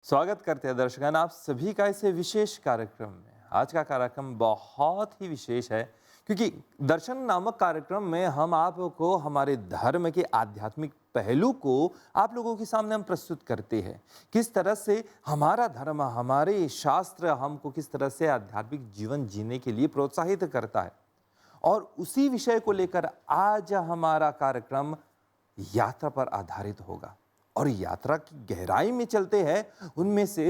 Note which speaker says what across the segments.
Speaker 1: स्वागत करते हैं दर्शकगण आप सभी का इस विशेष कार्यक्रम में। आज का कार्यक्रम बहुत ही विशेष है क्योंकि दर्शन नामक कार्यक्रम में हम आपको हमारे धर्म के आध्यात्मिक पहलू को आप लोगों के सामने हम प्रस्तुत करते हैं। किस तरह से हमारा धर्म, हमारे शास्त्र हमको किस तरह से आध्यात्मिक जीवन जीने के लिए प्रोत्साहित करता है। और उसी विषय को लेकर आज हमारा कार्यक्रम यात्रा पर आधारित होगा। और यात्रा की गहराई में चलते हैं, उनमें से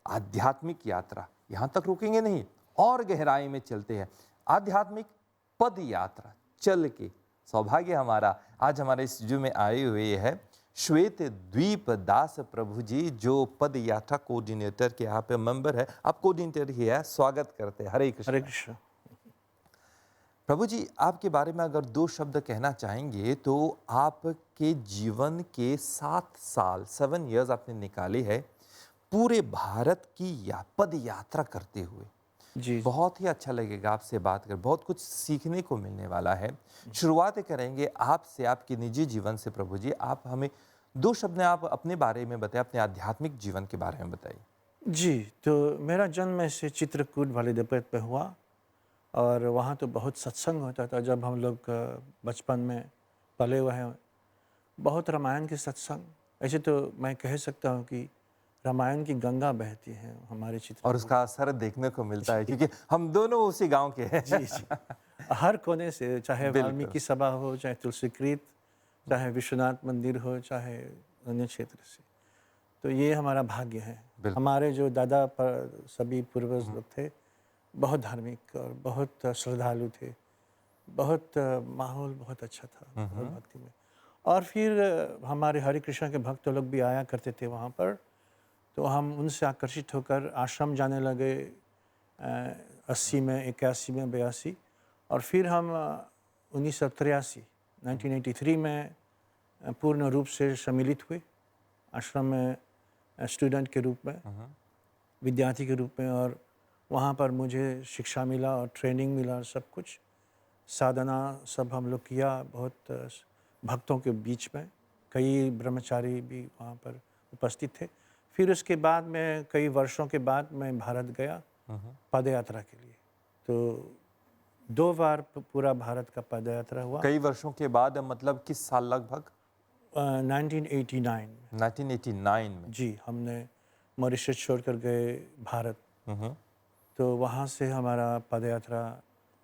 Speaker 1: आध्यात्मिक यात्रा, यहां तक रुकेंगे नहीं और गहराई में चलते हैं। आध्यात्मिक पद यात्रा चल के सौभाग्य हमारा आज हमारे स्टूडियो में आए हुए है श्वेत द्वीप दास प्रभु जी, जो पद यात्रा कोऑर्डिनेटर के यहाँ पे मेंबर है। आप कोऑर्डिनेटर ही है, स्वागत करते हैं। हरे कृष्ण।
Speaker 2: हरे कृष्ण।
Speaker 1: प्रभु जी, आपके बारे में अगर दो शब्द कहना चाहेंगे तो आपके जीवन के 7 इयर्स आपने निकाले हैं पूरे भारत की पद यात्रा करते हुए।
Speaker 2: जी।
Speaker 1: बहुत ही अच्छा लगेगा आपसे बात कर, बहुत कुछ सीखने को मिलने वाला है। शुरुआत करेंगे आपसे, आपके निजी जीवन से। प्रभु जी, आप हमें दो शब्द में आप अपने बारे में बताएं, अपने आध्यात्मिक जीवन के बारे में बताइए।
Speaker 2: जी, तो मेरा जन्म ऐसे चित्रकूट वाले देवपत पे हुआ और वहाँ तो बहुत सत्संग होता था जब हम लोग बचपन में पले हुए हैं। बहुत रामायण के सत्संग, ऐसे तो मैं कह सकता हूँ कि रामायण की गंगा बहती है हमारे
Speaker 1: और
Speaker 2: चित्रकूट।
Speaker 1: उसका असर देखने को मिलता है
Speaker 2: जी।
Speaker 1: क्योंकि हम दोनों उसी गांव के हैं।
Speaker 2: जी, जी। हर कोने से, चाहे
Speaker 1: बिल्कुल।
Speaker 2: वाल्मीकि सभा हो, चाहे तुलसीकृत, चाहे विश्वनाथ मंदिर हो, चाहे अन्य क्षेत्र से। तो ये हमारा भाग्य है।
Speaker 1: बिल्कुल।
Speaker 2: हमारे जो दादा पर सभी पूर्वज लोग थे, बहुत धार्मिक और बहुत श्रद्धालु थे। बहुत माहौल बहुत अच्छा था, बहुत भक्ति में। और फिर हमारे हरे कृष्ण के भक्त लोग भी आया करते थे वहाँ पर, तो हम उनसे आकर्षित होकर आश्रम जाने लगे 80 में, 81 में, 82। और फिर हम 1983 1983 में पूर्ण रूप से सम्मिलित हुए आश्रम में, स्टूडेंट के रूप में, विद्यार्थी के रूप में। और वहाँ पर मुझे शिक्षा मिला और ट्रेनिंग मिला, सब कुछ साधना सब हम लोग किया बहुत भक्तों के बीच में। कई ब्रह्मचारी भी वहाँ पर उपस्थित थे। फिर उसके बाद में कई वर्षों के बाद मैं भारत गया पद यात्रा के लिए। तो 2 बार पूरा भारत का पद यात्रा हुआ।
Speaker 1: कई वर्षों के बाद मतलब किस साल लगभग?
Speaker 2: 1989 में।
Speaker 1: 1989 में।
Speaker 2: जी, हमने मॉरिशस छोड़कर गए भारत। तो वहाँ से हमारा पद यात्रा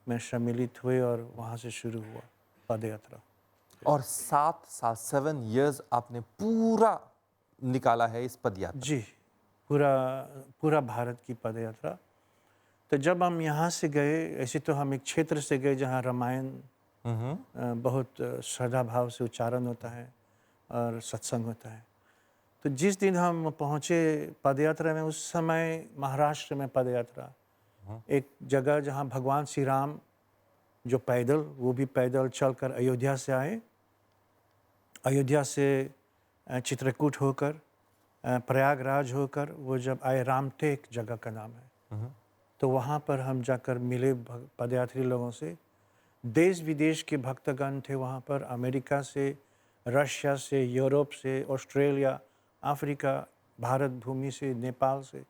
Speaker 2: में सम्मिलित हुए और वहाँ से शुरू हुआ पद यात्रा।
Speaker 1: और 7 इयर्स आपने पूरा निकाला है इस पद यात्रा।
Speaker 2: जी, पूरा पूरा भारत की पद यात्रा। तो जब हम यहाँ से गए, ऐसे तो हम एक क्षेत्र से गए जहाँ रामायण बहुत श्रद्धा भाव से उच्चारण होता है और सत्संग होता है। तो जिस दिन हम पहुँचे पदयात्रा में, उस समय महाराष्ट्र में पदयात्रा, एक जगह जहाँ भगवान श्री राम जो पैदल, वो भी पैदल चलकर अयोध्या से आए, अयोध्या से चित्रकूट होकर प्रयागराज होकर वो जब आए, रामटेक जगह का नाम है। तो वहाँ पर हम जाकर मिले पदयात्री लोगों से। देश विदेश के भक्तगण थे वहाँ पर, अमेरिका से, रशिया से, यूरोप से, ऑस्ट्रेलिया, अफ्रीका, भारत भूमि से, नेपाल से।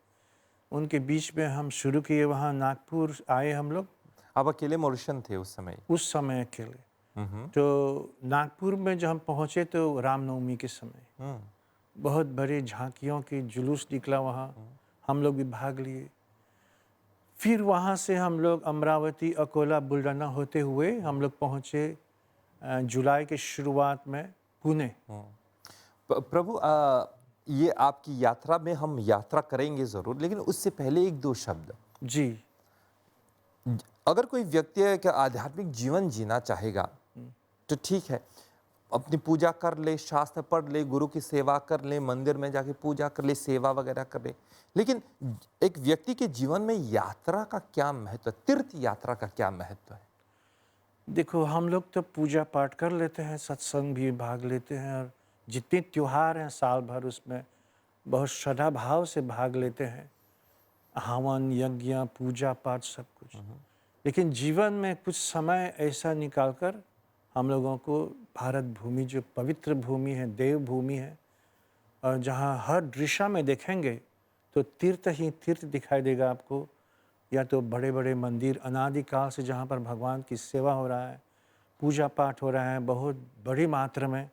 Speaker 2: उनके बीच में हम शुरू किए। वहाँ नागपुर आए हम लोग।
Speaker 1: आप अकेले मॉरिशन थे
Speaker 2: उस समय अकेले। तो नागपुर में जब हम पहुँचे तो रामनवमी के समय बहुत बड़े झांकियों की जुलूस निकला वहाँ, हम लोग भी भाग लिए। फिर वहाँ से हम लोग अमरावती, अकोला, बुलढाना होते हुए हम लोग पहुँचे जुलाई के शुरुआत में पुणे।
Speaker 1: प्रभु, ये आपकी यात्रा में हम यात्रा करेंगे जरूर, लेकिन उससे पहले एक दो शब्द।
Speaker 2: जी।
Speaker 1: अगर कोई व्यक्ति है कि आध्यात्मिक जीवन जीना चाहेगा तो ठीक है, अपनी पूजा कर ले, शास्त्र पढ़ ले, गुरु की सेवा कर ले, मंदिर में जाके पूजा कर ले, सेवा वगैरह कर ले। लेकिन एक व्यक्ति के जीवन में यात्रा का क्या महत्व है? तीर्थ यात्रा का क्या महत्व है?
Speaker 2: देखो, हम लोग तो पूजा पाठ कर लेते हैं, सत्संग भी भाग लेते हैं, और जितने त्योहार हैं साल भर उसमें बहुत श्रद्धा भाव से भाग लेते हैं, हवन, यज्ञ, पूजा पाठ, सब कुछ। लेकिन जीवन में कुछ समय ऐसा निकालकर हम लोगों को भारत भूमि, जो पवित्र भूमि है, देव भूमि है, और जहाँ हर दिशा में देखेंगे तो तीर्थ ही तीर्थ दिखाई देगा आपको, या तो बड़े बड़े मंदिर अनादिकाल से जहाँ पर भगवान की सेवा हो रहा है, पूजा पाठ हो रहा है बहुत बड़ी मात्रा में,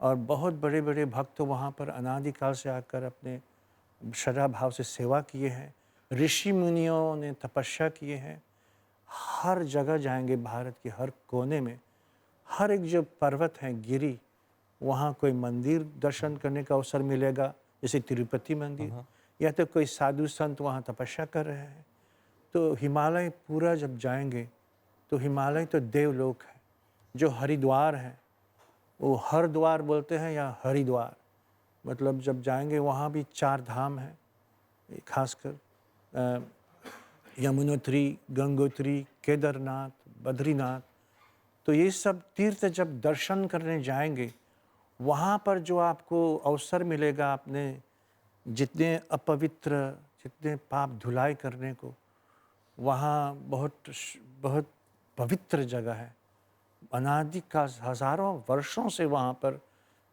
Speaker 2: और बहुत बड़े बड़े भक्त वहाँ पर अनादिकाल से आकर अपने श्रद्धा भाव से सेवा किए हैं। ऋषि मुनियों ने तपस्या किए हैं। हर जगह जाएंगे, भारत के हर कोने में, हर एक जो पर्वत हैं, गिरी, वहाँ कोई मंदिर दर्शन करने का अवसर मिलेगा, जैसे तिरुपति मंदिर, या तो कोई साधु संत वहाँ तपस्या कर रहे हैं। तो हिमालय पूरा जब जाएंगे तो हिमालय तो देवलोक है। जो हरिद्वार है, वो हरद्वार बोलते हैं या हरिद्वार, मतलब जब जाएंगे वहाँ भी 4 धाम हैं, खासकर यमुनोत्री, गंगोत्री, केदारनाथ, बद्रीनाथ। तो ये सब तीर्थ जब दर्शन करने जाएंगे, वहाँ पर जो आपको अवसर मिलेगा अपने जितने अपवित्र, जितने पाप धुलाई करने को, वहाँ बहुत पवित्र जगह है। अनादि का हज़ारों वर्षों से वहाँ पर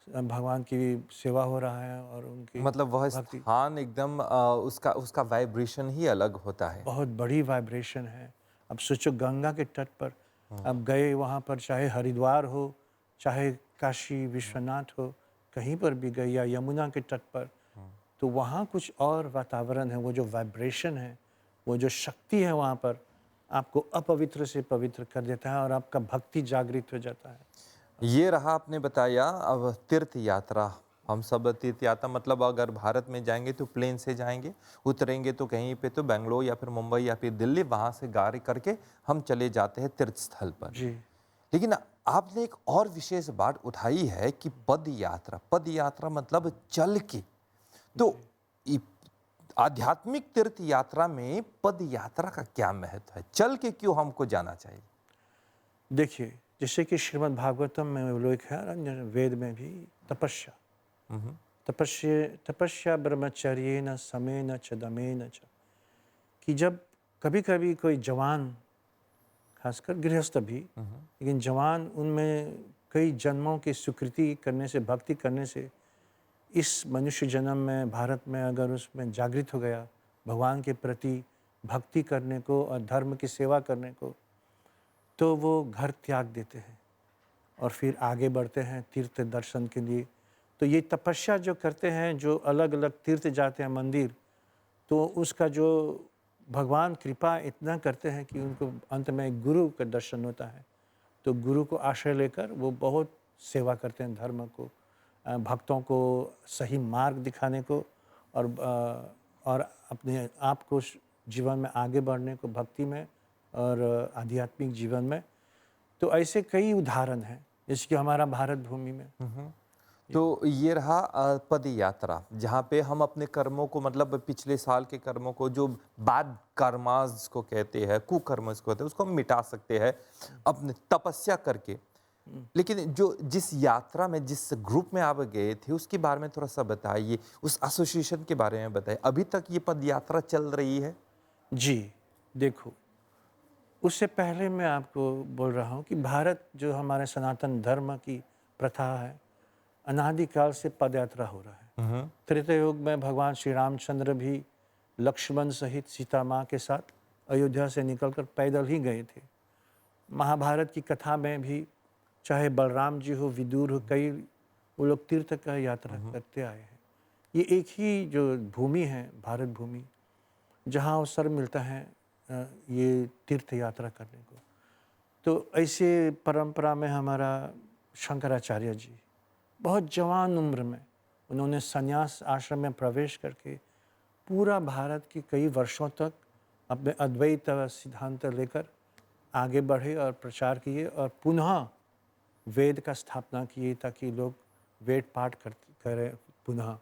Speaker 2: भगवान की सेवा हो रहा है और उनकी
Speaker 1: मतलब वह
Speaker 2: भक्ति,
Speaker 1: स्थान एकदम उसका उसका वाइब्रेशन ही अलग होता है।
Speaker 2: बहुत बड़ी वाइब्रेशन है। अब सोचो गंगा के तट पर अब गए, वहाँ पर चाहे हरिद्वार हो, चाहे काशी विश्वनाथ हो, कहीं पर भी गए, या यमुना के तट पर, तो वहाँ कुछ और वातावरण है। वो जो वाइब्रेशन है, वो जो शक्ति है वहाँ पर, आपको अपवित्र से पवित्र कर देता है और आपका भक्ति जागृत हो जाता है।
Speaker 1: ये रहा आपने बताया। अब तीर्थ यात्रा, हम सब तीर्थ यात्रा मतलब अगर भारत में जाएंगे तो प्लेन से जाएंगे, उतरेंगे तो कहीं पे तो बेंगलोर या फिर मुंबई या फिर दिल्ली, वहां से गाड़ी करके हम चले जाते हैं तीर्थ स्थल पर।
Speaker 2: जी,
Speaker 1: लेकिन आपने एक और विशेष बात उठाई है कि पद यात्रा मतलब चल के। तो इ- आध्यात्मिक तीर्थ यात्रा में पद यात्रा का क्या महत्व है? चल के क्यों हमको जाना चाहिए?
Speaker 2: देखिए, जैसे कि श्रीमद् भागवतम में उल्लेख है, और अन्य वेद में भी, तपस्या, तपस्या ब्रह्मचर्येण समेन च दमेन च, कि जब कभी कभी कोई जवान, खासकर गृहस्थ भी, लेकिन जवान, उनमें कई जन्मों की स्वीकृति करने से, भक्ति करने से, इस मनुष्य जन्म में भारत में अगर उसमें जागृत हो गया भगवान के प्रति भक्ति करने को और धर्म की सेवा करने को, तो वो घर त्याग देते हैं और फिर आगे बढ़ते हैं तीर्थ दर्शन के लिए। तो ये तपस्या जो करते हैं, जो अलग अलग तीर्थ जाते हैं मंदिर, तो उसका जो भगवान कृपा इतना करते हैं कि उनको अंत में गुरु का दर्शन होता है। तो गुरु को आश्रय लेकर वो बहुत सेवा करते हैं धर्म को, भक्तों को सही मार्ग दिखाने को, और अपने आप को जीवन में आगे बढ़ने को, भक्ति में और आध्यात्मिक जीवन में। तो ऐसे कई उदाहरण हैं, जैसे कि हमारा भारत भूमि में।
Speaker 1: तो ये रहा पद यात्रा, जहाँ पे हम अपने कर्मों को, मतलब पिछले साल के कर्मों को, जो बैड कर्मास को कहते हैं, कुकर्मस को कहते हैं, उसको हम मिटा सकते हैं अपने तपस्या करके। लेकिन जो जिस यात्रा में, जिस ग्रुप में आप गए थे, उसके बारे में थोड़ा सा बताइए, उस एसोसिएशन के बारे में बताइए। अभी तक ये पद यात्रा चल रही है?
Speaker 2: जी, देखो, उससे पहले मैं आपको बोल रहा हूँ कि भारत जो हमारे सनातन धर्म की प्रथा है, अनादिकाल से पदयात्रा हो रहा है। त्रेता युग में भगवान श्री रामचंद्र भी लक्ष्मण सहित सीता माँ के साथ अयोध्या से निकलकर पैदल ही गए थे। महाभारत की कथा में भी, चाहे बलराम जी हो, विदुर हो, कई वो लोग तीर्थ का यात्रा करते आए हैं। ये एक ही जो भूमि है, भारत भूमि, जहाँ अवसर मिलता है ये तीर्थ यात्रा करने को। तो ऐसे परंपरा में हमारा शंकराचार्य जी बहुत जवान उम्र में उन्होंने संन्यास आश्रम में प्रवेश करके पूरा भारत की कई वर्षों तक अपने अद्वैत सिद्धांत लेकर आगे बढ़े और प्रचार किए, और पुनः वेद का स्थापना किए ताकि लोग वेद पाठ करें पुनः।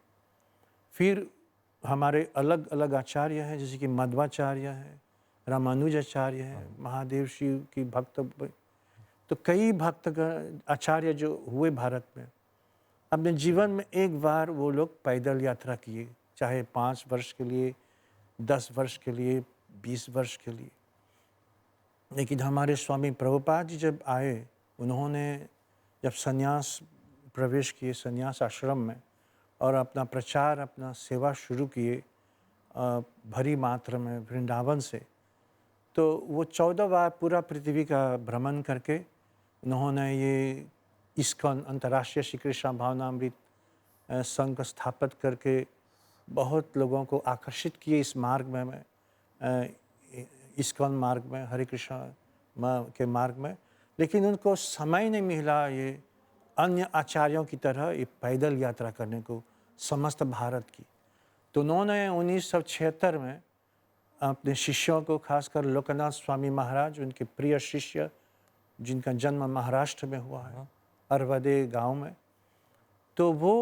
Speaker 2: फिर हमारे अलग अलग आचार्य हैं, जैसे कि मध्वाचार्य हैं, रामानुजाचार्य हैं, महादेव शिव की भक्त। तो कई भक्त आचार्य जो हुए भारत में, अपने जीवन में एक बार वो लोग पैदल यात्रा किए, चाहे 5 वर्ष के लिए, 10 वर्ष के लिए, 20 वर्ष के लिए। लेकिन हमारे स्वामी प्रभुपाद जी जब आए, उन्होंने जब संन्यास प्रवेश किए, संन्यास आश्रम में, और अपना प्रचार, अपना सेवा शुरू किए भरी मात्रा में वृंदावन से। तो वो 14 बार पूरा पृथ्वी का भ्रमण करके उन्होंने ये इस्कॉन अंतर्राष्ट्रीय श्री कृष्ण भावनामृत संघ स्थापित करके बहुत लोगों को आकर्षित किए इस मार्ग में, इस्कॉन मार्ग में, हरे कृष्ण के मार्ग में। लेकिन उनको समय नहीं मिला ये अन्य आचार्यों की तरह ये पैदल यात्रा करने को समस्त भारत की। तो उन्होंने 1976 में अपने शिष्यों को, खासकर लोकनाथ स्वामी महाराज, उनके प्रिय शिष्य जिनका जन्म महाराष्ट्र में हुआ है, अरवदे गांव में, तो वो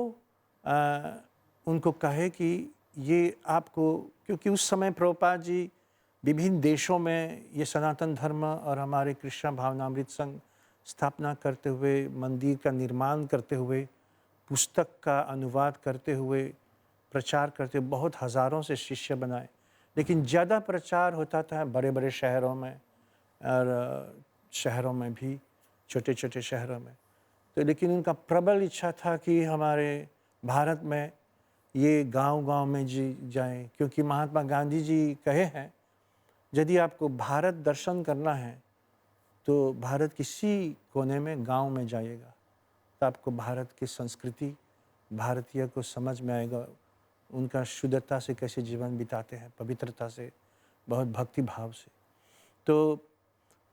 Speaker 2: उनको कहे कि ये आपको, क्योंकि उस समय प्रभुपाद जी विभिन्न देशों में ये सनातन धर्म और हमारे कृष्ण भावनामृत संघ स्थापना करते हुए, मंदिर का निर्माण करते हुए, पुस्तक का अनुवाद करते हुए, प्रचार करते हुए बहुत हज़ारों से शिष्य बनाए। लेकिन ज़्यादा प्रचार होता था बड़े बड़े शहरों में और शहरों में भी, छोटे छोटे शहरों में। तो लेकिन उनका प्रबल इच्छा था कि हमारे भारत में ये गांव-गांव में जी जाएं, क्योंकि महात्मा गांधी जी कहे हैं, यदि आपको भारत दर्शन करना है तो भारत किसी कोने में गांव में जाइएगा, तो आपको भारत की संस्कृति, भारतीय को समझ में आएगा, उनका शुद्धता से कैसे जीवन बिताते हैं, पवित्रता से, बहुत भक्ति भाव से। तो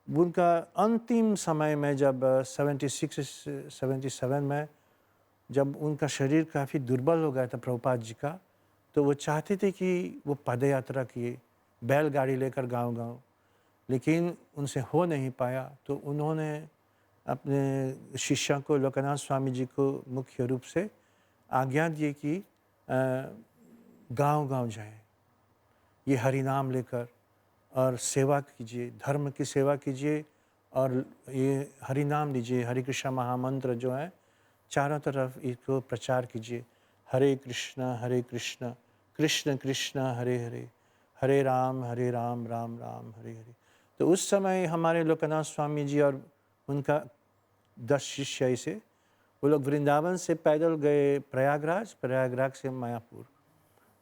Speaker 2: उनका अंतिम समय में जब 76-77 में जब उनका शरीर काफ़ी दुर्बल हो गया था प्रभुपाद जी का, तो वो चाहते थे कि वो पदयात्रा किए, बैलगाड़ी लेकर गांव-गांव, लेकिन उनसे हो नहीं पाया। तो उन्होंने अपने शिष्यों को, लोकनाथ स्वामी जी को मुख्य रूप से आज्ञा दी कि गांव-गांव जाएं, ये हरि नाम लेकर और सेवा कीजिए, धर्म की सेवा कीजिए और ये हरि नाम लीजिए, हरे कृष्ण महामंत्र जो है चारों तरफ इसको प्रचार कीजिए। हरे कृष्ण कृष्ण कृष्ण हरे हरे, हरे राम राम राम हरे हरे। तो उस समय हमारे लोकनाथ स्वामी जी और उनका 10 शिष्य ऐसे, वो लोग वृंदावन से पैदल गए प्रयागराज, प्रयागराज से मायापुर।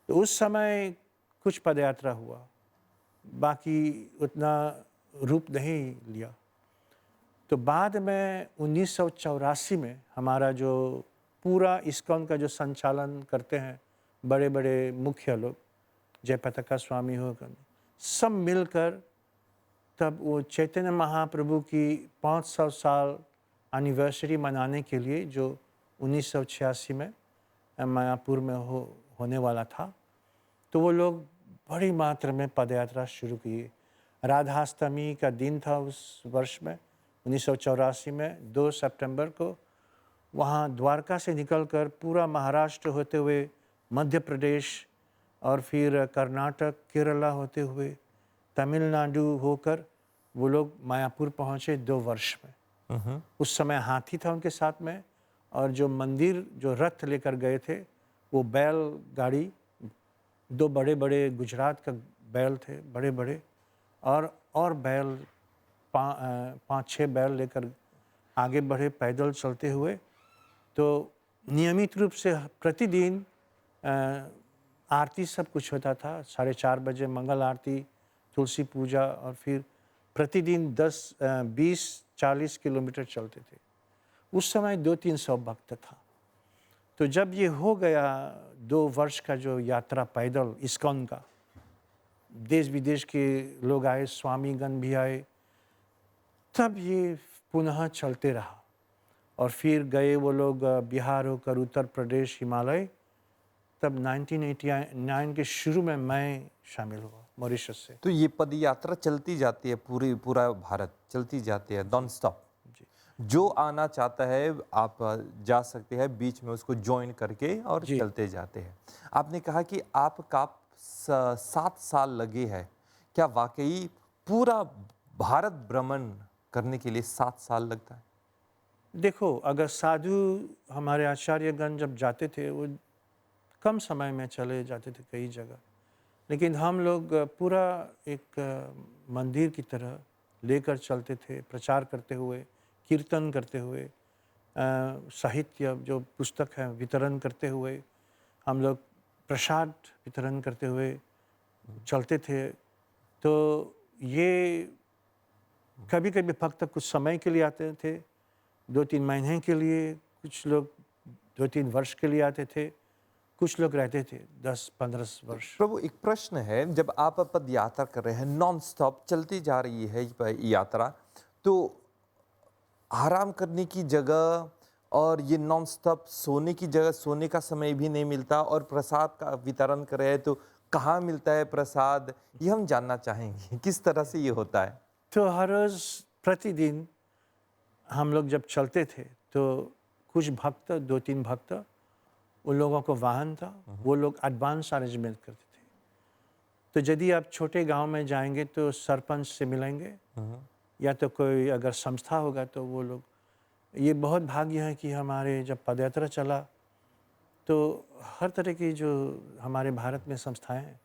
Speaker 2: तो उस समय कुछ पदयात्रा हुआ, बाकी उतना रूप नहीं लिया। तो बाद में 1984 में हमारा जो पूरा इस्कॉन का जो संचालन करते हैं बड़े बड़े मुख्य लोग, जयपताका स्वामी हो, सब मिलकर तब वो चैतन्य महाप्रभु की 500 साल एनिवर्सरी मनाने के लिए, जो 1986 में मायापुर में होने वाला था, तो वो लोग बड़ी मात्रा में पदयात्रा शुरू किए। राधाष्टमी का दिन था उस वर्ष में, 1984 में 2 सितंबर को। वहाँ द्वारका से निकलकर पूरा महाराष्ट्र होते हुए मध्य प्रदेश और फिर कर्नाटक, केरला होते हुए तमिलनाडु होकर वो लोग मायापुर पहुँचे 2 वर्ष में। उस समय हाथी था उनके साथ में, और जो मंदिर, जो रथ लेकर गए थे, वो बैल गाड़ी, 2 बड़े बड़े गुजरात का बैल थे, बड़े बड़े, और बैल 5-6 बैल लेकर आगे बढ़े पैदल चलते हुए। तो नियमित रूप से प्रतिदिन आरती सब कुछ होता था, 4:30 बजे मंगल आरती, तुलसी पूजा, और फिर प्रतिदिन 20-40 किलोमीटर चलते थे। उस समय 200-300 भक्त था। तो जब ये हो गया 2 वर्ष का जो यात्रा पैदल इस्कॉन का, देश विदेश के लोग आए, स्वामीगण भी आए, तब ये पुनः चलते रहा। और फिर गए वो लोग बिहार होकर उत्तर प्रदेश, हिमालय। तब 1989 के शुरू में मैं शामिल हुआ मॉरिशस से।
Speaker 1: तो ये पद यात्रा चलती जाती है, पूरा भारत चलती जाती है नॉन स्टॉप। जो आना चाहता है आप जा सकते हैं, बीच में उसको ज्वाइन करके और चलते जाते हैं। आपने कहा कि आपका 7 साल लगे हैं, क्या वाकई पूरा भारत भ्रमण करने के लिए 7 साल लगता है?
Speaker 2: देखो, अगर साधु हमारे आचार्यगण जब जाते थे, वो कम समय में चले जाते थे कई जगह, लेकिन हम लोग पूरा एक मंदिर की तरह लेकर चलते थे, प्रचार करते हुए, कीर्तन करते हुए, साहित्य जो पुस्तक है वितरण करते हुए, हम लोग प्रसाद वितरण करते हुए चलते थे। तो ये कभी कभी भक्त कुछ समय के लिए आते थे, 2-3 महीने के लिए, कुछ लोग 2-3 वर्ष के लिए आते थे, कुछ लोग रहते थे 10-15 वर्ष।
Speaker 1: प्रभु एक प्रश्न है, जब आप पद यात्रा कर रहे हैं, नॉन स्टॉप चलती जा रही है ये यात्रा, तो आराम करने की जगह और ये नॉन स्टॉप सोने की जगह, सोने का समय भी नहीं मिलता, और प्रसाद का वितरण कर रहे हैं तो कहाँ मिलता है प्रसाद, ये हम जानना चाहेंगे किस तरह से ये होता है।
Speaker 2: तो हर रोज़ प्रतिदिन हम लोग जब चलते थे तो कुछ भक्त, 2-3 भक्त, उन लोगों को वाहन था, वो लोग एडवांस अरेंजमेंट करते थे। तो यदि आप छोटे गांव में जाएंगे तो सरपंच से मिलेंगे, या तो कोई अगर संस्था होगा तो वो लोग। ये बहुत भाग्य है कि हमारे जब पदयात्रा चला तो हर तरह की जो हमारे भारत में संस्थाएं हैं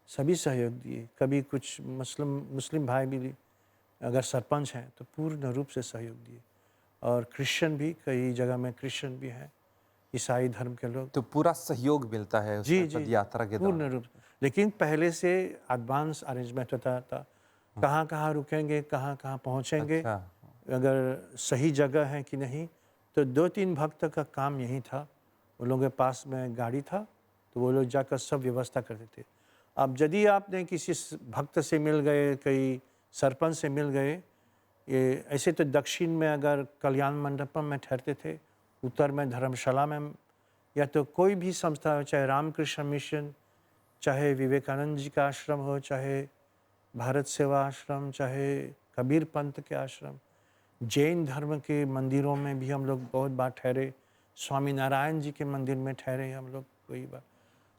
Speaker 2: सभी सहयोग दिए। कभी कुछ मुस्लिम भाई भी अगर सरपंच हैं तो पूर्ण रूप से सहयोग दिए, और क्रिश्चियन भी, कई जगह में क्रिश्चियन भी हैं, ईसाई धर्म के लोग।
Speaker 1: तो पूरा सहयोग मिलता है
Speaker 2: जी
Speaker 1: उसमें
Speaker 2: जी
Speaker 1: पद
Speaker 2: जी,
Speaker 1: यात्रा के दौरान।
Speaker 2: पूर्ण रूप से। लेकिन पहले से एडवांस अरेंजमेंट होता था, कहाँ कहाँ रुकेंगे, कहाँ कहाँ पहुँचेंगे,
Speaker 1: अच्छा।
Speaker 2: अगर सही जगह है कि नहीं। तो 2-3 भक्त का काम यही था, उन लोगों के पास में गाड़ी था तो वो लोग जाकर सब व्यवस्था करते थे। अब यदि आपने किसी भक्त से मिल गए, कई सरपंच से मिल गए, ये ऐसे तो दक्षिण में अगर कल्याण मंडपम में ठहरते थे, उत्तर में धर्मशाला में, या तो कोई भी संस्था हो, चाहे रामकृष्ण मिशन, चाहे विवेकानंद जी का आश्रम हो, चाहे भारत सेवा आश्रम, चाहे कबीर पंथ के आश्रम, जैन धर्म के मंदिरों में भी हम लोग बहुत बार ठहरे, स्वामी नारायण जी के मंदिर में ठहरे हम लोग कई बार।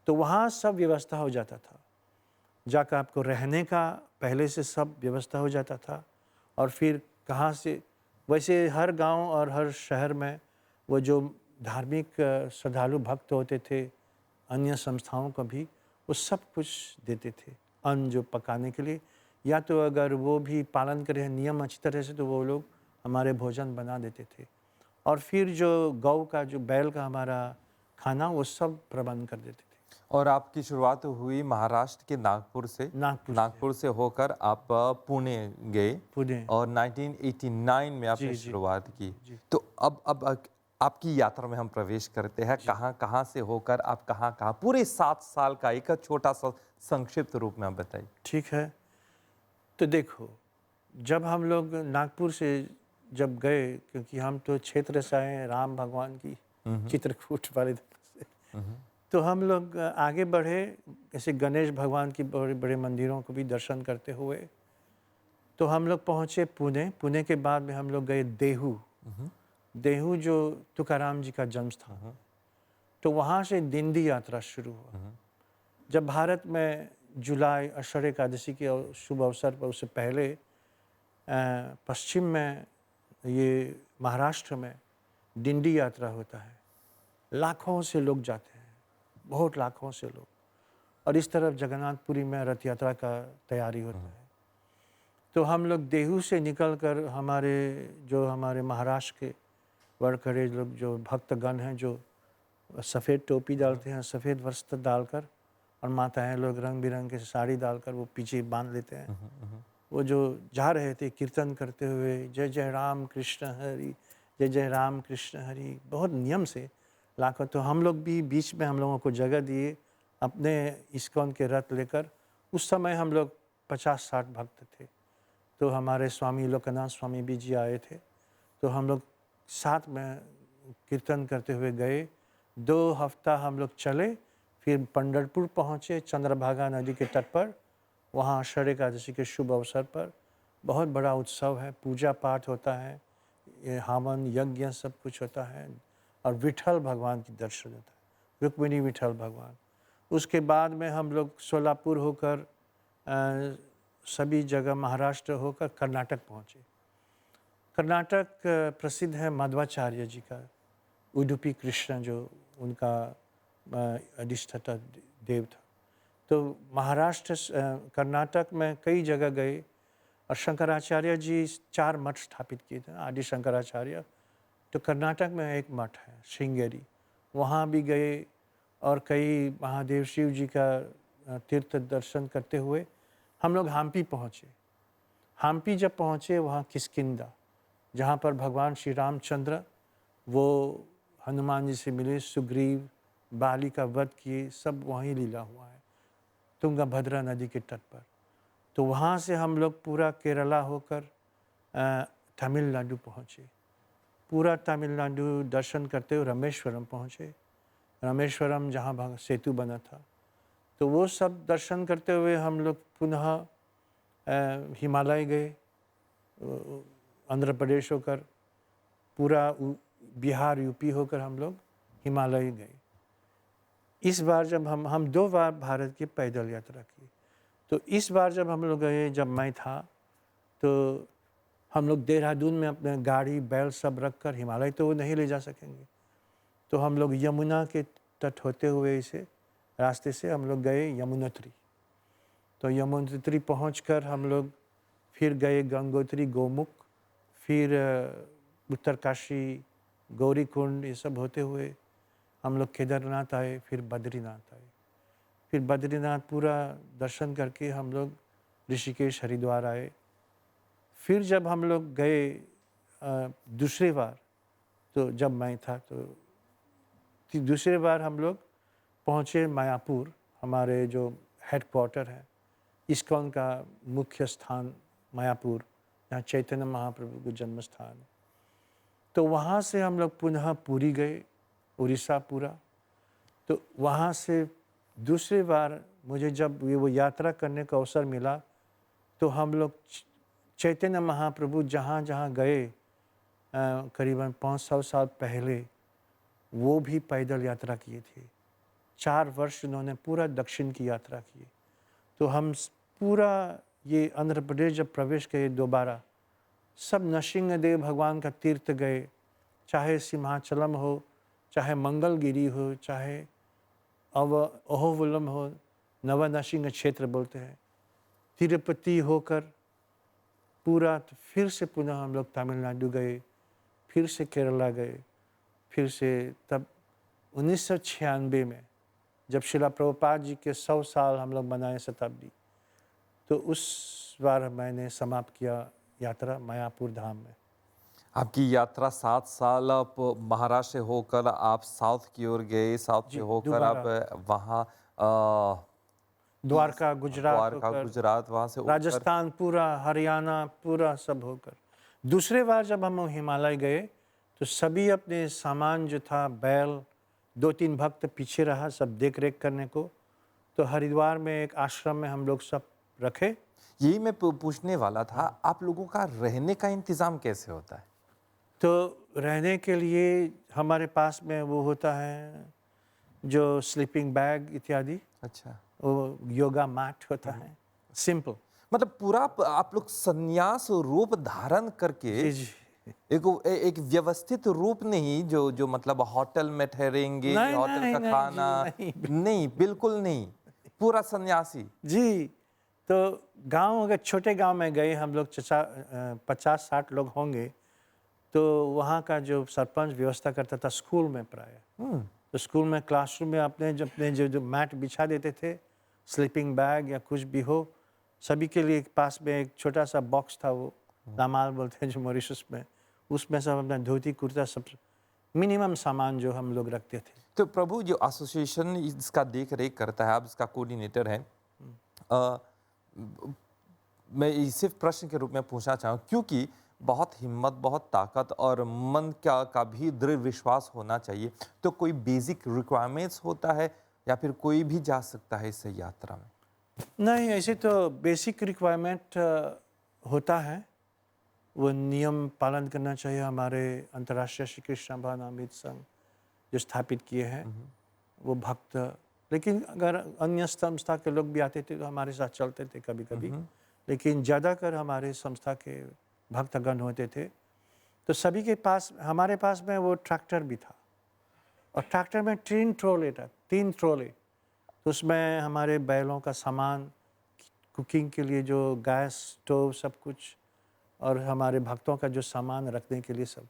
Speaker 2: तो वहाँ सब व्यवस्था हो जाता था, जाकर आपको रहने का पहले से सब व्यवस्था हो जाता था। और फिर कहाँ से, वैसे हर गांव और हर शहर में वो जो धार्मिक श्रद्धालु भक्त होते थे, अन्य संस्थाओं को भी वो सब कुछ देते थे, अन्न जो पकाने के लिए, या तो अगर वो भी पालन करें नियम अच्छी तरह से तो वो लोग हमारे भोजन बना देते थे। और फिर जो गौ का, जो बैल का हमारा खाना, वो सब प्रबंध कर देते थे।
Speaker 1: और आपकी शुरुआत हुई महाराष्ट्र के नागपुर से।
Speaker 2: नागपुर से,
Speaker 1: नागपुर से होकर आप पुणे गए
Speaker 2: पुणे।
Speaker 1: और 1989 में आपने
Speaker 2: जी जी
Speaker 1: शुरुआत की।
Speaker 2: जी
Speaker 1: तो अब आपकी यात्रा में हम प्रवेश करते हैं। कहाँ कहाँ से होकर आप कहाँ कहाँ, पूरे 7 साल का एक छोटा सा संक्षिप्त रूप में आप बताइए।
Speaker 2: ठीक है। तो देखो, जब हम लोग नागपुर से जब गए, क्योंकि हम तो क्षेत्र से आए हैं राम भगवान की चित्रकूट वाले से, तो हम लोग आगे बढ़े, जैसे गणेश भगवान की बड़े बड़े मंदिरों को भी दर्शन करते हुए। तो हम लोग पहुँचे पुणे। पुणे के बाद में हम लोग गए देहू। देहू जो तुकाराम जी का जन्म स्थान है, तो वहाँ से दिंडी यात्रा शुरू हुआ। जब भारत में जुलाई आषाढ़ एकादशी के शुभ अवसर पर, उससे पहले पश्चिम में, ये महाराष्ट्र में दिंडी यात्रा होता है, लाखों से लोग जाते हैं, बहुत लाखों से लोग। और इस तरफ जगन्नाथपुरी में रथ यात्रा का तैयारी होता है। तो हम लोग देहू से निकलकर हमारे महाराष्ट्र के वर्करे लोग, जो भक्तगण हैं, जो सफ़ेद टोपी डालते हैं, सफ़ेद वस्त्र डालकर, और माताएं लोग रंग बिरंग के साड़ी डालकर वो पीछे बांध लेते हैं। वो जो जा रहे थे कीर्तन करते हुए, जय जय राम कृष्ण हरि, जय जय राम कृष्ण हरि, बहुत नियम से लाखों। तो हम लोग भी बीच में हम लोगों को जगह दिए अपने इस्कॉन के रथ लेकर। उस समय हम लोग 50-60 भक्त थे। तो हमारे स्वामी लोकनाथ स्वामी भी जी आए थे। तो हम लोग साथ में कीर्तन करते हुए गए। 2 हफ्ता हम लोग चले, फिर पंढरपुर पहुँचे, चंद्रभागा नदी के तट पर। वहाँ आषाढ़ एकादशी के शुभ अवसर पर बहुत बड़ा उत्सव है, पूजा पाठ होता है, ये हवन यज्ञ सब कुछ होता है, और विठल भगवान की दर्शन होता है, रुक्मिणी विठल भगवान। उसके बाद में हम लोग सोलापुर होकर सभी जगह महाराष्ट्र होकर कर्नाटक पहुँचे। कर्नाटक प्रसिद्ध है मध्वाचार्य जी का, उडुपी कृष्ण जो उनका अधिष्ठाता देव था। तो महाराष्ट्र कर्नाटक में कई जगह गए, और शंकराचार्य जी 4 मठ स्थापित किए थे, आदि शंकराचार्य। तो कर्नाटक में एक मठ है श्रृंगेरी, वहाँ भी गए। और कई महादेव शिव जी का तीर्थ दर्शन करते हुए हम लोग हम्पी पहुँचे। हम्पी जब पहुँचे वहाँ किष्किंधा, जहाँ पर भगवान श्री रामचंद्र वो हनुमान जी से मिले, सुग्रीव, बाली का वध किए, सब वहीं लीला हुआ है तुंगभद्रा नदी के तट पर। तो वहाँ से हम लोग पूरा केरला होकर तमिलनाडु पहुँचे। पूरा तमिलनाडु दर्शन करते हुए रामेश्वरम पहुँचे। रामेश्वरम जहाँ सेतु बना था, तो वो सब दर्शन करते हुए हम लोग पुनः हिमालय गए, आंध्र प्रदेश होकर पूरा बिहार यूपी होकर हम लोग हिमालय गए। इस बार जब हम 2 बार भारत की पैदल यात्रा की, तो इस बार जब हम लोग गए, जब मैं था, तो हम लोग देहरादून में अपने गाड़ी बैल सब रख कर, हिमालय तो वो नहीं ले जा सकेंगे, तो हम लोग यमुना के तट होते हुए इसे रास्ते से हम लोग गए यमुनोत्री। तो यमुनोत्री पहुंचकर हम लोग फिर गए गंगोत्री, गोमुख, फिर उत्तरकाशी, गौरीकुंड, ये सब होते हुए हम लोग केदारनाथ आए, फिर बद्रीनाथ आए। फिर बद्रीनाथ पूरा दर्शन करके हम लोग ऋषिकेश, हरिद्वार आए। फिर जब हम लोग गए दूसरी बार, तो जब मैं था, तो दूसरी बार हम लोग पहुँचे मायापुर, हमारे जो हेडक्वार्टर है इस्कॉन का मुख्य स्थान मायापुर, जहाँ चैतन्य महाप्रभु का जन्म स्थान है। तो वहाँ से हम लोग पुनः पुरी गए, उड़ीसा पूरा। तो वहाँ से दूसरी बार मुझे जब वो यात्रा करने का अवसर मिला, तो हम लोग चैतन्य महाप्रभु जहाँ जहाँ गए करीबन 500 साल पहले, वो भी पैदल यात्रा किए थे। 4 वर्ष उन्होंने पूरा दक्षिण की यात्रा की। तो हम पूरा ये आंध्र प्रदेश जब प्रवेश किए दोबारा, सब नरसिंहदेव भगवान का तीर्थ गए, चाहे सिंहाचलम हो, चाहे मंगलगिरी हो, चाहे अहोबलम हो, नवनरसिंह क्षेत्र बोलते हैं, तिरुपति होकर पूरा। तो फिर से पुनः हम लोग तमिलनाडु गए, फिर से केरला गए, फिर से तब 1996 में जब शिला प्रभुपाद जी के 100 साल हम लोग मनाए शताब्दी, तो उस बार मैंने समाप्त किया यात्रा मायापुर धाम में।
Speaker 1: आपकी यात्रा 7 साल, आप महाराष्ट्र से होकर आप साउथ की ओर गए, साउथ से
Speaker 2: जी,
Speaker 1: होकर
Speaker 2: दोबारा
Speaker 1: आप वहाँ
Speaker 2: द्वारका, गुजरात
Speaker 1: द्वारका,
Speaker 2: होकर,
Speaker 1: गुजरात, वहाँ से ऊपर
Speaker 2: राजस्थान पूरा, हरियाणा पूरा सब होकर। दूसरे बार जब हम हिमालय गए, तो सभी अपने सामान जो था, बैल, 2-3 भक्त पीछे रहा सब देख रेख करने को। तो हरिद्वार में एक आश्रम में हम लोग सब रखे।
Speaker 1: यही मैं पूछने वाला था, आप लोगों का रहने का इंतजाम कैसे होता है?
Speaker 2: तो रहने के लिए हमारे पास में वो होता है जो स्लीपिंग बैग इत्यादि,
Speaker 1: अच्छा,
Speaker 2: वो योगा मैट होता है, सिंपल।
Speaker 1: मतलब पूरा आप लोग संन्यास रूप धारण करके
Speaker 2: जी, जी।
Speaker 1: एक व्यवस्थित रूप नहीं, जो मतलब होटल में ठहरेंगे,
Speaker 2: नहीं,
Speaker 1: होटल
Speaker 2: नहीं,
Speaker 1: का
Speaker 2: नहीं
Speaker 1: खाना,
Speaker 2: जी, नहीं।
Speaker 1: नहीं, बिल्कुल नहीं, पूरा सन्यासी।
Speaker 2: जी, तो गाँव, अगर छोटे गाँव में गए हम लोग, 50-60 लोग होंगे, तो वहाँ का जो सरपंच व्यवस्था करता था स्कूल में प्राय, तो स्कूल में क्लासरूम में अपने जो मैट बिछा देते थे, स्लीपिंग बैग या कुछ भी हो, सभी के लिए पास में एक छोटा सा बॉक्स था, वो दामाल बोलते हैं जो मॉरिशस में, उसमें सब अपना धोती कुर्ता सब मिनिमम सामान जो हम लोग रखते थे।
Speaker 1: तो प्रभु, जो एसोसिएशन इसका देख रेख करता है, आप इसका कोऑर्डिनेटर हैं, अ, मैं सिर्फ प्रश्न के रूप में पूछना चाहूँ, क्योंकि बहुत हिम्मत, बहुत ताकत और मन का भी दृढ़ विश्वास होना चाहिए। तो कोई बेसिक रिक्वायरमेंट्स होता है या फिर कोई भी जा सकता है इस यात्रा में?
Speaker 2: नहीं, ऐसे तो बेसिक रिक्वायरमेंट होता है, वो नियम पालन करना चाहिए। हमारे अंतर्राष्ट्रीय श्री कृष्ण भावनामृत संघ जो स्थापित किए हैं, वो भक्त, लेकिन अगर अन्य संस्था के लोग भी आते थे तो हमारे साथ चलते थे कभी कभी, लेकिन ज़्यादातर हमारे संस्था के भक्तगण होते थे। तो सभी के पास, हमारे पास में वो ट्रैक्टर भी था, और ट्रैक्टर में 3 ट्रोले था, 3 ट्रोले। तो उसमें हमारे बैलों का सामान, कुकिंग के लिए जो गैस स्टोव सब कुछ, और हमारे भक्तों का जो सामान रखने के लिए सब।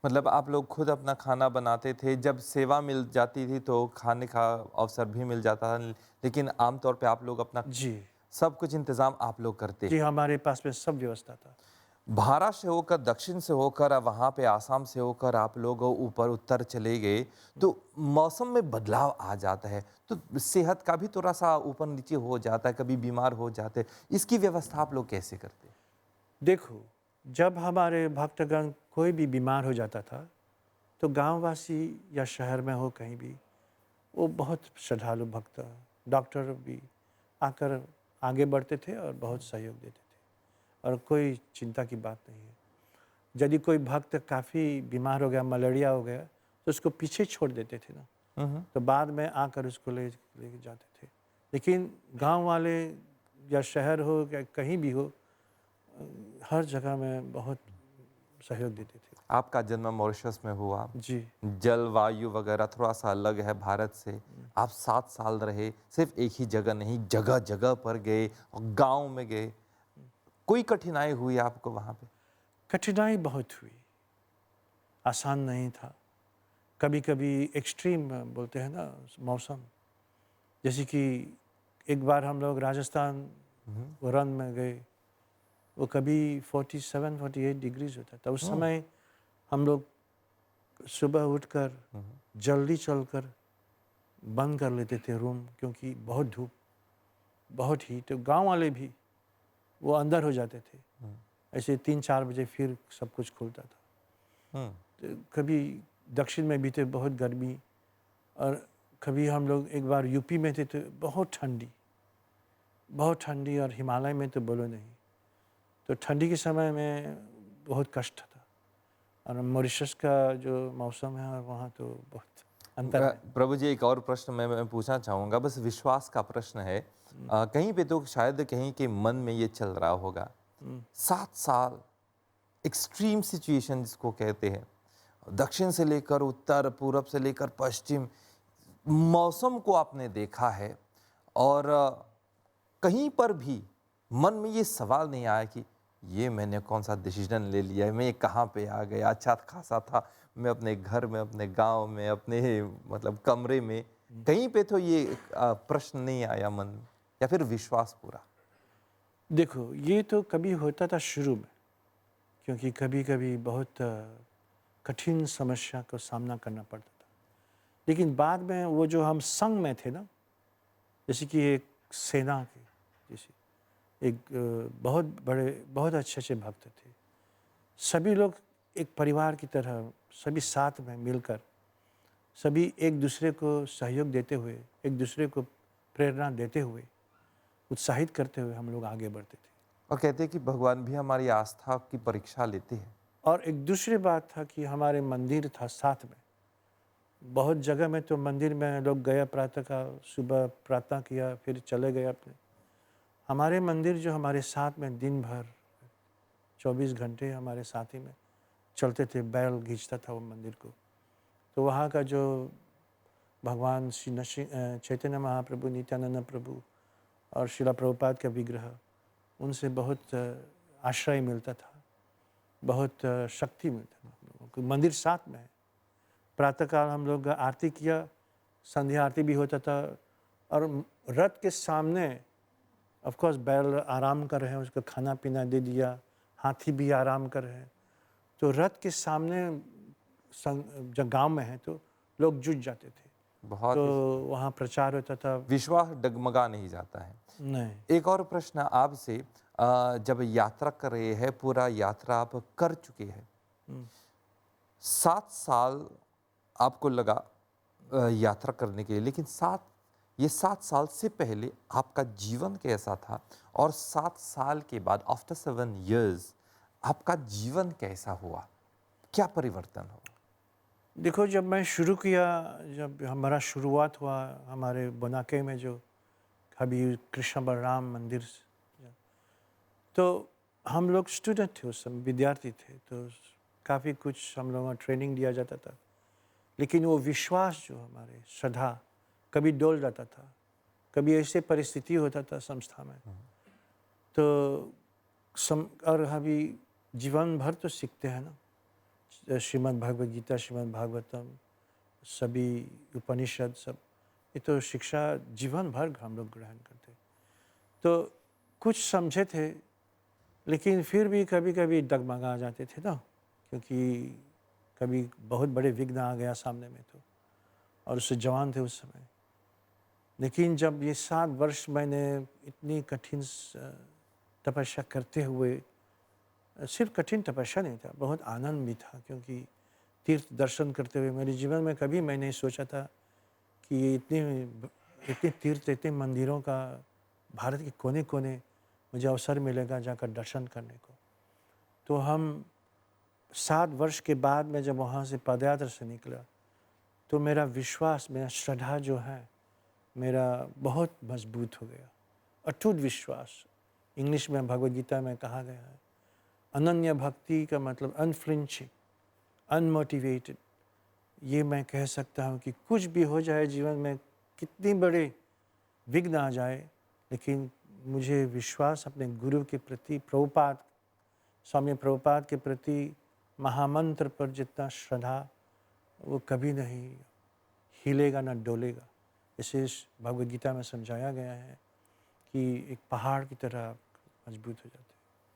Speaker 1: मतलब आप लोग खुद अपना खाना बनाते थे, जब सेवा मिल जाती थी तो खाने का अवसर भी मिल जाता था, लेकिन आमतौर पे आप लोग अपना
Speaker 2: जी।
Speaker 1: सब कुछ इंतज़ाम आप लोग करते।
Speaker 2: जी, हमारे पास में सब व्यवस्था था।
Speaker 1: महाराष्ट्र से होकर, दक्षिण से होकर, वहाँ पे आसाम से होकर आप लोग ऊपर उत्तर चले गए, तो मौसम में बदलाव आ जाता है, तो सेहत का भी थोड़ा-सा ऊपर-नीचे हो जाता है, कभी बीमार हो जाते हैं। इसकी व्यवस्था आप लोग कैसे करते?
Speaker 2: देखो, जब हमारे भक्तगण कोई भी बीमार हो जाता था, तो गाँववासी या शहर में हो कहीं भी, वो बहुत श्रद्धालु भक्त, डॉक्टर भी आकर आगे बढ़ते थे और बहुत सहयोग देते थे और कोई चिंता की बात नहीं है। यदि कोई भक्त काफ़ी बीमार हो गया, मलेरिया हो गया, तो उसको पीछे छोड़ देते थे ना,
Speaker 1: हुँ, हुँ।
Speaker 2: तो बाद में आकर उसको लेके जाते थे। लेकिन गांव वाले या शहर हो या कहीं भी हो, हर जगह में बहुत सहयोग देते थे।
Speaker 1: आपका जन्म मॉरिशस में हुआ,
Speaker 2: जी।
Speaker 1: जलवायु वगैरह थोड़ा-सा अलग है भारत से। आप 7 साल रहे, सिर्फ़ एक ही जगह नहीं, जगह-जगह पर गए और गाँव में गए। कोई कठिनाई हुई आपको वहाँ पे?
Speaker 2: कठिनाई बहुत हुई, आसान नहीं था। कभी-कभी एक्सट्रीम बोलते हैं ना मौसम, जैसे कि एक बार हम लोग राजस्थान
Speaker 1: हुँ,
Speaker 2: रन में गए, वो कभी 47-48 डिग्रीज़ होता था। उस
Speaker 1: हुँ,
Speaker 2: समय हम लोग सुबह उठकर
Speaker 1: हुँ,
Speaker 2: जल्दी चलकर बंद कर लेते थे रूम, क्योंकि बहुत धूप, बहुत हीट। गाँव वाले भी वो अंदर हो जाते थे।
Speaker 1: हुँ,
Speaker 2: ऐसे 3-4 बजे फिर सब कुछ खुलता था।
Speaker 1: हुँ,
Speaker 2: तो कभी दक्षिण में भी थे बहुत गर्मी, और कभी हम लोग एक बार यूपी में थे तो बहुत ठंडी, और हिमालय में तो बोलो नहीं। तो ठंडी के समय में बहुत कष्ट था, और मॉरिशस का जो मौसम है और वहाँ तो बहुत अंतर है।
Speaker 1: प्रभु जी, एक और प्रश्न मैं पूछना चाहूँगा, बस विश्वास का प्रश्न है। कहीं पे तो शायद कहीं के मन में ये चल रहा होगा,
Speaker 2: हुँ,
Speaker 1: 7 साल एक्सट्रीम सिचुएशन जिसको कहते हैं, दक्षिण से लेकर उत्तर, पूरब से लेकर पश्चिम, मौसम को आपने देखा है और कहीं पर भी मन में ये सवाल नहीं आया कि ये मैंने कौन-सा डिसीज़न ले लिया है, मैं ये कहाँ पे आ गया, अच्छा खासा था, मैं अपने घर में, अपने गाँव में, अपने मतलब कमरे में,
Speaker 2: हुँ।
Speaker 1: कहीं पे तो ये प्रश्न नहीं आया मन में या फिर विश्वास पूरा?
Speaker 2: देखो, ये तो कभी होता था शुरू में, क्योंकि कभी-कभी बहुत कठिन समस्या का सामना करना पड़ता था। लेकिन बाद में वो जो हम संघ में थे ना, जैसे कि एक सेना के जैसे एक बहुत बड़े, बहुत अच्छे-अच्छे भक्त थे। सभी लोग एक परिवार की तरह, सभी साथ में मिलकर, सभी एक दूसरे को सहयोग देते हुए, एक दूसरे को प्रेरणा देते हुए, उत्साहित करते हुए हम लोग आगे बढ़ते थे।
Speaker 1: और कहते हैं कि भगवान भी हमारी आस्था की परीक्षा लेते हैं।
Speaker 2: और एक दूसरी बात था कि हमारे मंदिर था साथ में। बहुत जगह में तो मंदिर में लोग गए, प्रातः काल सुबह प्रार्थना किया, फिर चले गए अपने। हमारे मंदिर जो हमारे साथ में दिन भर 24 घंटे हमारे साथ ही में चलते थे, बैल खींचता था वो मंदिर को। तो वहाँ का जो भगवान चैतन्य महाप्रभु, नित्यानंद प्रभु और शिला प्रभुपाद का विग्रह, उनसे बहुत आश्रय मिलता था, बहुत शक्ति मिलता था हम लोगों को। मंदिर साथ में है। प्रातःकाल हम लोग आरती किया, संध्या आरती भी होता था, और रथ के सामने ऑफ कोर्स बैल आराम कर रहे हैं, उसको खाना-पीना दे दिया, हाथी भी आराम कर रहे हैं। तो रथ के सामने जब गाँव में है तो लोग जुट जाते थे। तो
Speaker 1: बहुत ही
Speaker 2: वहाँ प्रचार होता था।
Speaker 1: विश्वास डगमगा नहीं जाता है।
Speaker 2: नहीं।
Speaker 1: एक और प्रश्न आपसे, जब यात्रा कर रहे हैं, पूरा यात्रा आप कर चुके हैं,
Speaker 2: हुँ।
Speaker 1: 7 साल आपको लगा यात्रा करने के लिए, लेकिन ये 7 साल से पहले आपका जीवन कैसा था? और 7 साल के बाद आफ्टर 7 इयर्स आपका जीवन कैसा हुआ? क्या परिवर्तन हुआ?
Speaker 2: देखो, जब मैं शुरू किया, जब हमारा शुरुआत हुआ हमारे बुनाके में, जो अभी कृष्ण बलराम मंदिर तो हम लोग स्टूडेंट थे, उस समय विद्यार्थी थे, तो काफ़ी कुछ हम लोगों को ट्रेनिंग दिया जाता था। लेकिन वो विश्वास जो हमारे, श्रद्धा, कभी डोल जाता था, कभी ऐसे परिस्थिति होता था संस्था में, तो और अभी जीवन भर तो सीखते हैं ना, श्रीमद् भगवद गीता, श्रीमद् भागवतम, सभी उपनिषद सब, ये तो शिक्षा जीवन भर हम लोग ग्रहण करते। तो कुछ समझे थे, लेकिन फिर भी कभी कभी डगमगा जाते थे ना, क्योंकि कभी बहुत बड़े विघ्न आ गया सामने में तो, और उससे जवान थे उस समय। लेकिन जब ये 7 वर्ष मैंने इतनी कठिन तपस्या करते हुए, सिर्फ कठिन तपस्या नहीं था, बहुत आनंद भी था, क्योंकि तीर्थ दर्शन करते हुए मेरे जीवन में कभी मैं नहीं सोचा था कि ये इतने तीर्थ, इतने मंदिरों का भारत के कोने कोने मुझे अवसर मिलेगा जाकर दर्शन करने को। तो हम 7 वर्ष के बाद में जब वहाँ से पदयात्रा से निकला, तो मेरा विश्वास, मेरा श्रद्धा जो है मेरा बहुत मजबूत हो गया। अटूट विश्वास, इंग्लिश में भगवद गीता में कहा गया है, अनन्य भक्ति का मतलब अनफ्लिंचिंग, अनमोटिवेटेड। ये मैं कह सकता हूँ कि कुछ भी हो जाए जीवन में, कितनी बड़े विघ्न आ जाए, लेकिन मुझे विश्वास अपने गुरु के प्रति, प्रभुपाद, स्वामी प्रभुपाद के प्रति, महामंत्र पर जितना श्रद्धा, वो कभी नहीं हिलेगा ना डोलेगा। इसे भगवद गीता में समझाया गया है कि एक पहाड़ की तरह मजबूत हो जाते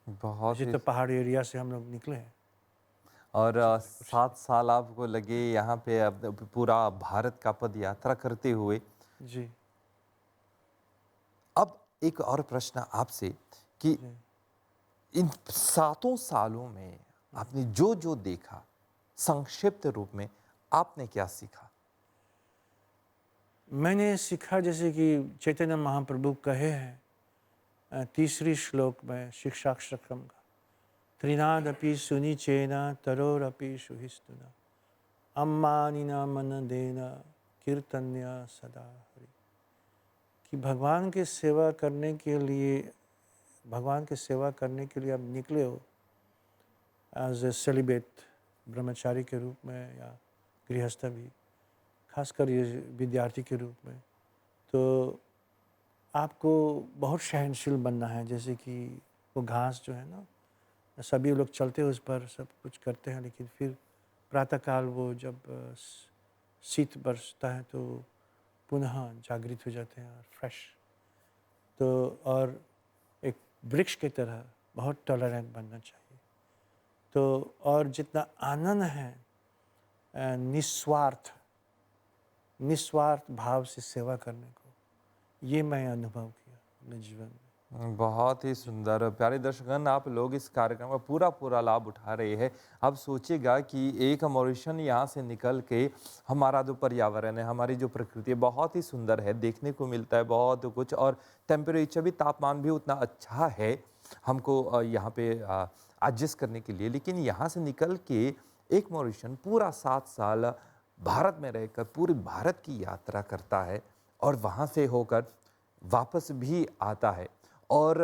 Speaker 2: हैं।
Speaker 1: बहुत
Speaker 2: वैसे
Speaker 1: ही।
Speaker 2: तो पहाड़ी एरिया से हम लोग निकले हैं।
Speaker 1: और 7 साल आपको लगे यहाँ पे, अब पूरा भारत का पद यात्रा करते हुए।
Speaker 2: जी
Speaker 1: अब एक और प्रश्न आपसे कि
Speaker 2: जी।
Speaker 1: इन 7 सालों में आपने जो जो देखा, संक्षिप्त रूप में आपने क्या सीखा?
Speaker 2: मैंने सीखा, जैसे कि चैतन्य महाप्रभु कहे हैं 3री श्लोक में शिक्षाक्षरम का, त्रिनादपि सुनिचेना तरोरपि सुहिस्तुना, अम्मानिना मन देना कीर्तन्य सदा हरि। कि भगवान की सेवा करने के लिए, भगवान की सेवा करने के लिए आप निकले हो एज ए सेलिब्रेट, ब्रह्मचारी के रूप में या गृहस्थ भी, खासकर ये विद्यार्थी के रूप में, तो आपको बहुत सहनशील बनना है। जैसे कि वो घास जो है ना, सभी लोग चलते हैं उस पर, सब कुछ करते हैं, लेकिन फिर प्रातःकाल वो जब शीत बरसता है तो पुनः जागृत हो जाते हैं और फ्रेश। तो और एक वृक्ष की तरह बहुत टॉलरेंट बनना चाहिए। तो और जितना आनंद है निस्वार्थ भाव से सेवा करने को, ये मैं अनुभव किया अपने जीवन में।
Speaker 1: बहुत ही सुंदर। प्यारे दर्शकगण, आप लोग इस कार्यक्रम का पूरा लाभ उठा रहे हैं। अब सोचिएगा कि एक मॉरिशन यहाँ से निकल के हमारा जो पर्यावरण है, हमारी जो प्रकृति है, बहुत ही सुंदर है, देखने को मिलता है बहुत कुछ, और टेम्परेचर भी, तापमान भी उतना अच्छा है हमको यहाँ पे एडजस्ट करने के लिए। लेकिन यहाँ से निकल के एक मॉरिशन पूरा 7 साल भारत में रहकर पूरे भारत की यात्रा करता है, और वहाँ से होकर वापस भी आता है। और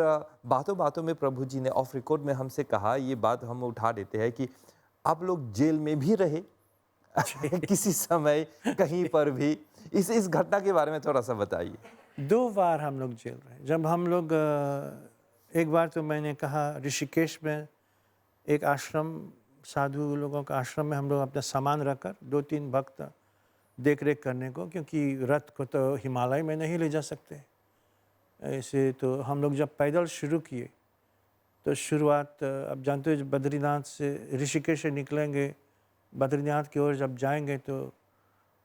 Speaker 1: बातों बातों में प्रभु जी ने ऑफ रिकॉर्ड में हमसे कहा, ये बात हम उठा देते हैं कि आप लोग जेल में भी रहे किसी समय, कहीं पर भी। इस घटना के बारे में थोड़ा सा बताइए।
Speaker 2: 2 बार हम लोग जेल रहे। जब हम लोग एक बार तो मैंने कहा ऋषिकेश में एक आश्रम, साधु लोगों का आश्रम में हम लोग अपना सामान रखकर 2-3 भक्त देख रेख करने को, क्योंकि रथ को तो हिमालय में नहीं ले जा सकते ऐसे। तो हम लोग जब पैदल शुरू किए, तो शुरुआत अब जानते हो, बद्रीनाथ से, ऋषिकेश से निकलेंगे, बद्रीनाथ की ओर जब जाएंगे तो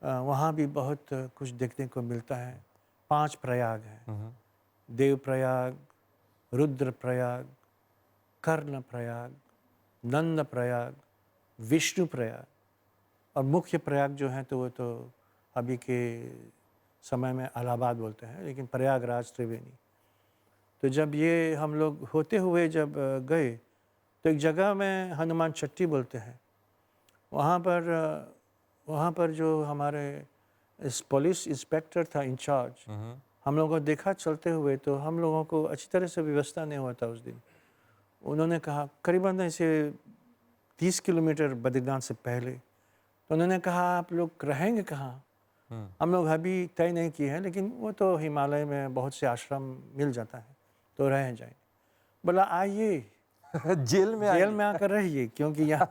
Speaker 2: वहाँ भी बहुत कुछ देखने को मिलता है। 5 प्रयाग हैं, देव प्रयाग, रुद्र प्रयाग, कर्ण प्रयाग, नंद प्रयाग, विष्णु प्रयाग, और मुख्य प्रयाग जो हैं तो वो तो अभी के समय में इलाहाबाद बोलते हैं, लेकिन प्रयागराज त्रिवेणी। तो जब ये हम लोग होते हुए जब गए, तो एक जगह में हनुमान चट्टी बोलते हैं, वहाँ पर जो हमारे इस पुलिस इंस्पेक्टर था इंचार्ज, हम लोगों को देखा चलते हुए, तो हम लोगों को अच्छी तरह से व्यवस्था नहीं हुआ था उस दिन। उन्होंने कहा करीबन ऐसे 30 किलोमीटर बद्रीनाथ से पहले, तो उन्होंने कहा आप लोग रहेंगे कहाँ? हम लोग अभी तय नहीं किए हैं, लेकिन वो तो हिमालय में बहुत से आश्रम मिल जाता है, तो रह जाएंगे। बोला आइए
Speaker 1: जेल में
Speaker 2: आकर रहिए, क्योंकि यहाँ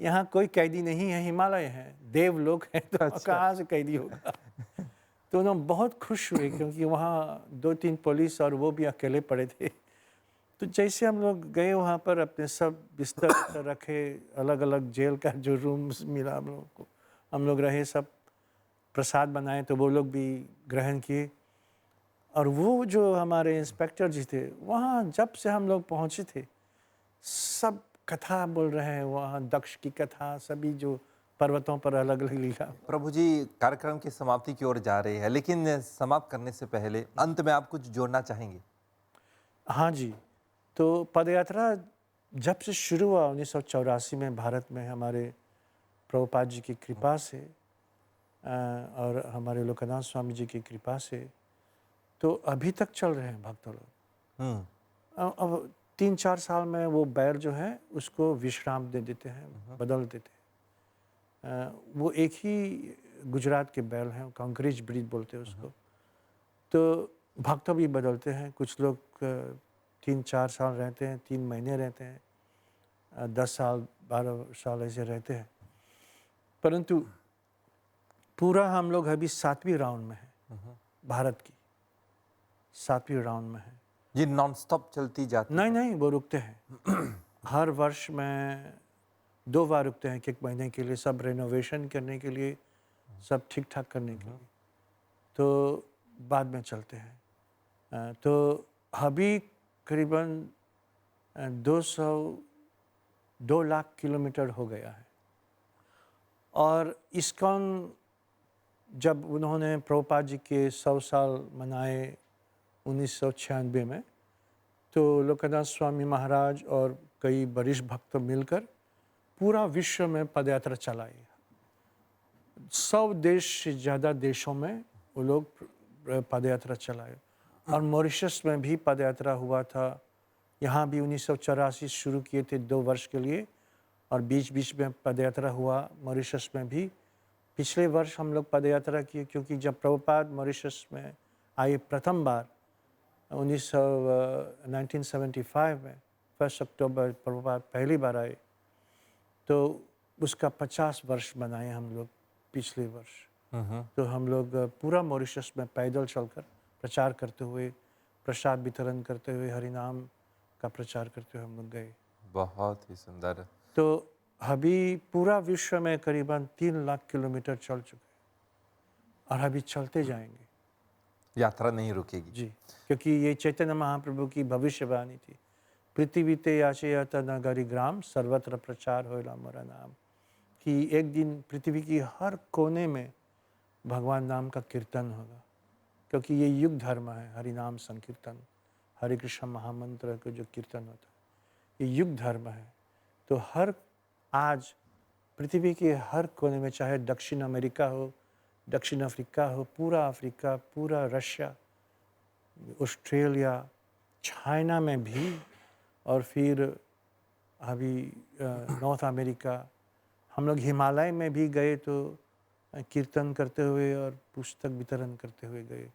Speaker 2: यहाँ कोई कैदी नहीं है, हिमालय है, देवलोक है, तो कहाँ से कैदी होगा। तो उन्होंने बहुत खुश हुए क्योंकि वहाँ 2-3 पुलिस और वो भी अकेले पड़े थे। तो जैसे हम लोग गए वहाँ पर, अपने सब बिस्तर रखे, अलग अलग जेल का जो रूम्स मिला हम लोग को, हम लोग रहे, सब प्रसाद बनाए तो वो लोग भी ग्रहण किए। और वो जो हमारे इंस्पेक्टर जी थे, वहाँ जब से हम लोग पहुँचे थे, सब कथा बोल रहे हैं, वहाँ दक्ष की कथा, सभी जो पर्वतों पर अलग अलग लीला।
Speaker 1: प्रभु जी, कार्यक्रम की समाप्ति की ओर जा रही है, लेकिन समाप्त करने से पहले अंत में आप कुछ जोड़ना चाहेंगे?
Speaker 2: हाँ जी, तो पदयात्रा जब से शुरू हुआ 1984 में भारत में, हमारे प्रभुपाद जी की कृपा से और हमारे लोकनाथ स्वामी जी की कृपा से, तो अभी तक चल रहे हैं भक्त लोग। अब 3-4 साल में वो बैर जो है उसको विश्राम दे देते हैं, बदल देते हैं। वो एक ही गुजरात के बैल हैं, कांकरेज ब्रीड बोलते हैं उसको। तो भक्त भी बदलते हैं, कुछ लोग 3-4 साल रहते हैं, 3 महीने रहते हैं, 10 साल 12 साल ऐसे रहते हैं। परंतु पूरा हम लोग अभी 7वीं राउंड में हैं, भारत की 7वीं राउंड में है।
Speaker 1: ये नॉन स्टॉप चलती जाती
Speaker 2: नहीं नहीं, वो रुकते हैं। हर वर्ष में 2 बार रुकते हैं, 1 महीने के लिए, सब रेनोवेशन करने के लिए, सब ठीक ठाक करने के लिए, तो बाद में चलते हैं। तो अभी करीबन 2 लाख किलोमीटर हो गया है। और इस्कॉन जब उन्होंने प्रभुपाद जी के 100 साल मनाए 1996 में, तो लोकनाथ स्वामी महाराज और कई वरिष्ठ भक्त मिलकर पूरा विश्व में पदयात्रा चलाई। 100 देश से ज़्यादा देशों में वो लोग पदयात्रा चलाए। और मॉरिशस में भी पदयात्रा हुआ था। यहाँ भी 1984 शुरू किए थे 2 वर्ष के लिए, और बीच बीच में पदयात्रा हुआ मॉरिशस में भी। पिछले वर्ष हम लोग पदयात्रा किए, क्योंकि जब प्रभुपाद मॉरिशस में आए प्रथम बार 1975 में, 1 अक्टूबर प्रभुपाद पहली बार आए, तो उसका 50 वर्ष मनाए हम लोग पिछले वर्ष। तो हम लोग पूरा मॉरिशस में पैदल चलकर प्रचार करते हुए, प्रसाद वितरण करते हुए, हरिनाम का प्रचार करते हुए हम लोग गए।
Speaker 1: बहुत ही सुंदर।
Speaker 2: तो अभी पूरा विश्व में करीबन 3 लाख किलोमीटर चल चुके हैं, और अभी चलते जाएंगे।
Speaker 1: यात्रा नहीं रुकेगी
Speaker 2: जी, क्योंकि ये चैतन्य महाप्रभु की भविष्यवाणी थी। पृथ्वी ते याचयत नगरी ग्राम, सर्वत्र प्रचार होइला मोरा नाम। कि एक दिन पृथ्वी की हर कोने में भगवान नाम का कीर्तन होगा, क्योंकि ये युग धर्म है। हरि नाम संकीर्तन, हरे कृष्ण महामंत्र का जो कीर्तन होता है, ये युग धर्म है। तो हर आज पृथ्वी के हर कोने में, चाहे दक्षिण अमेरिका हो, दक्षिण अफ्रीका हो, पूरा अफ्रीका, पूरा रशिया, ऑस्ट्रेलिया, चाइना में भी, और फिर अभी नॉर्थ अमेरिका, हम लोग हिमालय में भी गए तो कीर्तन करते हुए और पुस्तक वितरण करते हुए गए।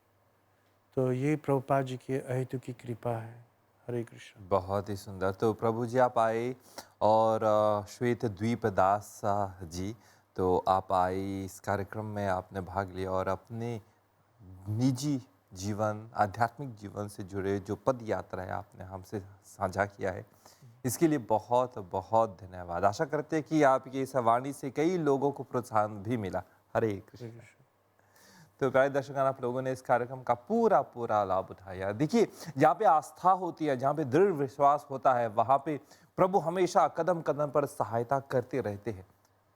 Speaker 2: तो ये प्रभुपाद जी की अहेतु की कृपा है। हरे कृष्ण।
Speaker 1: बहुत ही सुंदर। तो प्रभु जी आप आए, और श्वेत द्वीप दास जी, तो आप आए इस कार्यक्रम में, आपने भाग लिया और अपने निजी जीवन, आध्यात्मिक जीवन से जुड़े जो पद यात्रा है आपने हमसे साझा किया है, इसके लिए बहुत बहुत धन्यवाद। आशा करते हैं कि आपकी इस वाणी से कई लोगों को प्रोत्साहन भी मिला। हरे कृष्ण। तो प्यारे दर्शकों, आप लोगों ने इस कार्यक्रम का पूरा पूरा लाभ उठाया। देखिए, जहाँ पे आस्था होती है, जहाँ पे दृढ़ विश्वास होता है, वहाँ पे प्रभु हमेशा कदम कदम पर सहायता करते रहते हैं।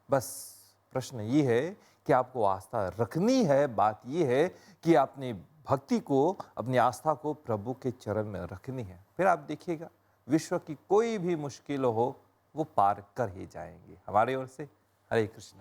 Speaker 1: बस प्रश्न ये है कि आपको आस्था रखनी है। बात ये है कि अपनी भक्ति को, अपनी आस्था को प्रभु के चरण में रखनी है। फिर आप देखिएगा, विश्व की कोई भी मुश्किल हो, वो पार कर ही जाएंगे। हमारी ओर से हरे कृष्ण।